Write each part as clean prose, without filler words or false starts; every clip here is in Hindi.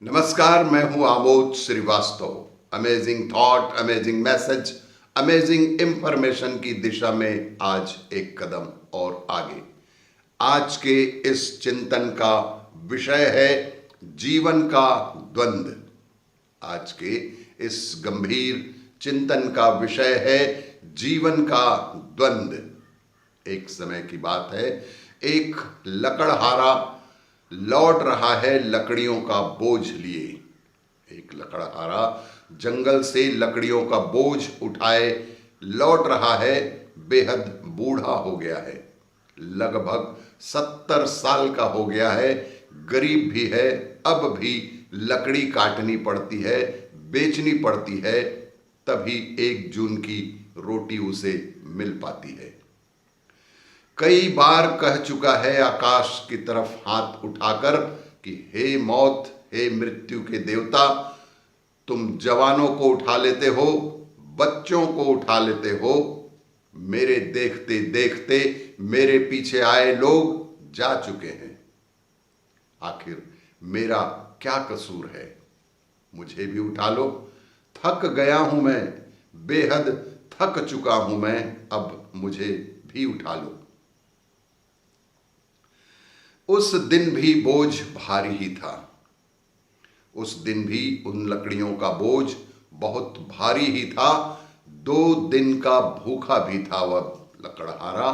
नमस्कार, मैं हूं Amod Shrivastava. Amazing thought, amazing message, amazing information की दिशा में आज एक कदम और आगे। आज के इस चिंतन का विषय है जीवन का द्वंद्व। आज के इस गंभीर चिंतन का विषय है जीवन का द्वंद्व। एक समय की बात है, एक लकड़हारा लौट रहा है लकड़ियों का बोझ लिए। एक लकड़हारा जंगल से लकड़ियों का बोझ उठाए लौट रहा है। बेहद बूढ़ा हो गया है, लगभग 70 साल का हो गया है। गरीब भी है, अब भी लकड़ी काटनी पड़ती है, बेचनी पड़ती है, तभी 1 जून की रोटी उसे मिल पाती है। कई बार कह चुका है आकाश की तरफ हाथ उठाकर कि हे मौत, हे मृत्यु के देवता, तुम जवानों को उठा लेते हो, बच्चों को उठा लेते हो। मेरे देखते देखते मेरे पीछे आए लोग जा चुके हैं। आखिर मेरा क्या कसूर है? मुझे भी उठा लो। थक गया हूं मैं, बेहद थक चुका हूं मैं, अब मुझे भी उठा लो। उस दिन भी बोझ भारी ही था। उस दिन भी उन लकड़ियों का बोझ बहुत भारी ही था। 2 दिन का भूखा भी था वह लकड़हारा,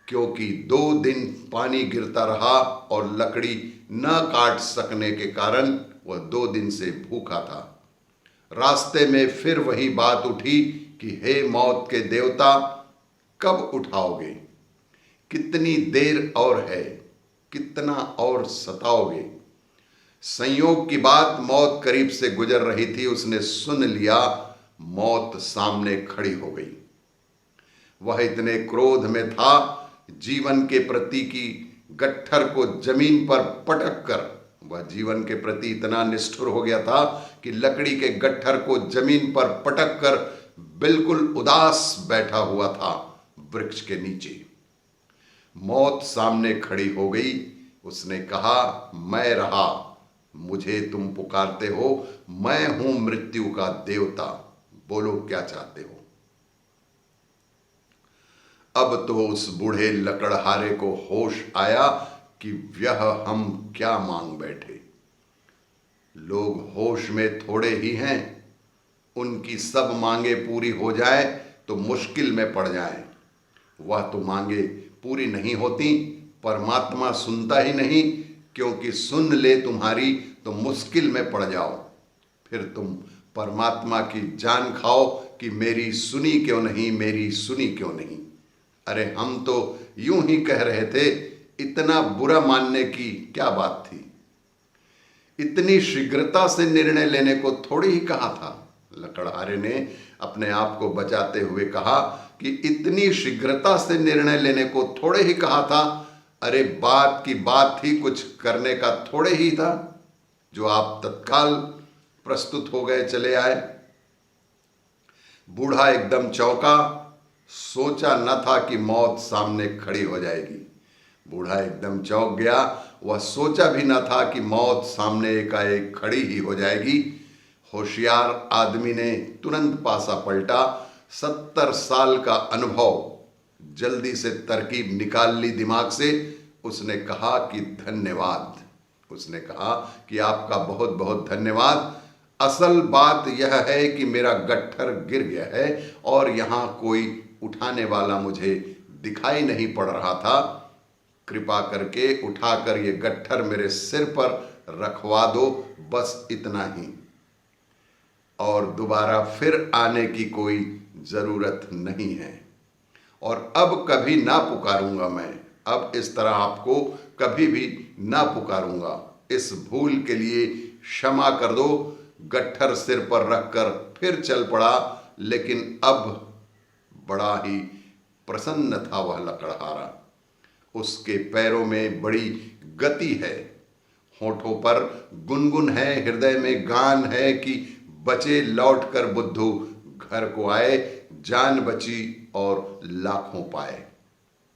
क्योंकि 2 दिन पानी गिरता रहा और लकड़ी न काट सकने के कारण वह 2 दिन से भूखा था। रास्ते में फिर वही बात उठी कि हे मौत के देवता, कब उठाओगे? कितनी देर और है? कितना और सताओगे? संयोग की बात, मौत करीब से गुजर रही थी, उसने सुन लिया, मौत सामने खड़ी हो गई। वह इतने क्रोध में था, जीवन के प्रति की गट्ठर को जमीन पर पटक कर वह जीवन के प्रति इतना निष्ठुर हो गया था कि लकड़ी के गट्ठर को जमीन पर पटक कर बिल्कुल उदास बैठा हुआ था वृक्ष के नीचे। मौत सामने खड़ी हो गई। उसने कहा, मैं रहा, मुझे तुम पुकारते हो, मैं हूं मृत्यु का देवता, बोलो क्या चाहते हो? अब तो उस बूढ़े लकड़हारे को होश आया कि यह हम क्या मांग बैठे। लोग होश में थोड़े ही हैं, उनकी सब मांगे पूरी हो जाए तो मुश्किल में पड़ जाएं। वह तो मांगे पूरी नहीं होती, परमात्मा सुनता ही नहीं, क्योंकि सुन ले तुम्हारी तो मुश्किल में पड़ जाओ। फिर तुम परमात्मा की जान खाओ कि मेरी सुनी क्यों नहीं, मेरी सुनी क्यों नहीं। अरे हम तो यूं ही कह रहे थे, इतना बुरा मानने की क्या बात थी? इतनी शीघ्रता से निर्णय लेने को थोड़ी ही कहा था। लकड़हारे ने अपने आप को बचाते हुए कहा कि इतनी शीघ्रता से निर्णय लेने को थोड़े ही कहा था। अरे बात की बात थी, कुछ करने का थोड़े ही था, जो आप तत्काल प्रस्तुत हो गए, चले आए। बूढ़ा एकदम चौंका, सोचा न था कि मौत सामने खड़ी हो जाएगी। बूढ़ा एकदम चौंक गया, वह सोचा भी न था कि मौत सामने एकाएक खड़ी ही हो जाएगी। होशियार आदमी ने तुरंत पासा पलटा, 70 साल का अनुभव, जल्दी से तरकीब निकाल ली दिमाग से। उसने कहा कि धन्यवाद। उसने कहा कि आपका बहुत बहुत धन्यवाद। असल बात यह है कि मेरा गट्ठर गिर गया है और यहाँ कोई उठाने वाला मुझे दिखाई नहीं पड़ रहा था। कृपा करके उठाकर ये गट्ठर मेरे सिर पर रखवा दो, बस इतना ही, और दोबारा फिर आने की कोई जरूरत नहीं है। और अब कभी ना पुकारूंगा मैं, अब इस तरह आपको कभी भी ना पुकारूंगा। इस भूल के लिए क्षमा कर दो। गट्ठर सिर पर रखकर फिर चल पड़ा, लेकिन अब बड़ा ही प्रसन्न था वह लकड़हारा। उसके पैरों में बड़ी गति है, होठों पर गुनगुन है, हृदय में गान है कि बचे लौटकर बुद्धू घर को आए, जान बची और लाखों पाए।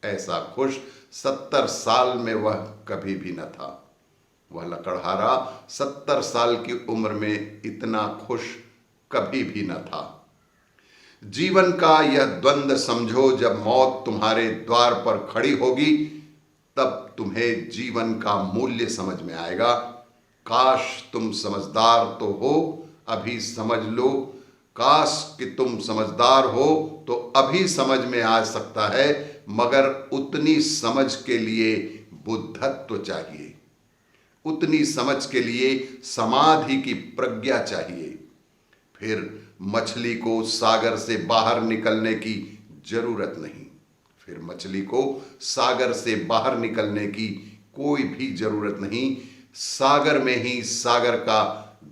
ऐसा खुश 70 साल में वह कभी भी न था। वह लकड़हारा 70 साल की उम्र में इतना खुश कभी भी न था। जीवन का यह द्वंद्व समझो, जब मौत तुम्हारे द्वार पर खड़ी होगी तब तुम्हें जीवन का मूल्य समझ में आएगा। काश तुम समझदार तो हो, अभी समझ लो। काश कि तुम समझदार हो तो अभी समझ में आ सकता है, मगर उतनी समझ के लिए बुद्धत्व चाहिए, उतनी समझ के लिए समाधि की प्रज्ञा चाहिए। फिर मछली को सागर से बाहर निकलने की जरूरत नहीं, फिर मछली को सागर से बाहर निकलने की कोई भी जरूरत नहीं। सागर में ही सागर का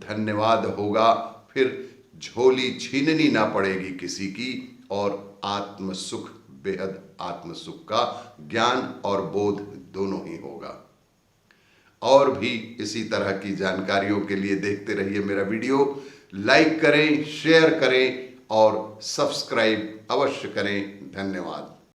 धन्यवाद होगा। फिर झोली छीननी ना पड़ेगी किसी की, और आत्म सुख, बेहद आत्म सुख का ज्ञान और बोध दोनों ही होगा। और भी इसी तरह की जानकारियों के लिए देखते रहिए मेरा वीडियो। लाइक करें, शेयर करें और सब्सक्राइब अवश्य करें। धन्यवाद।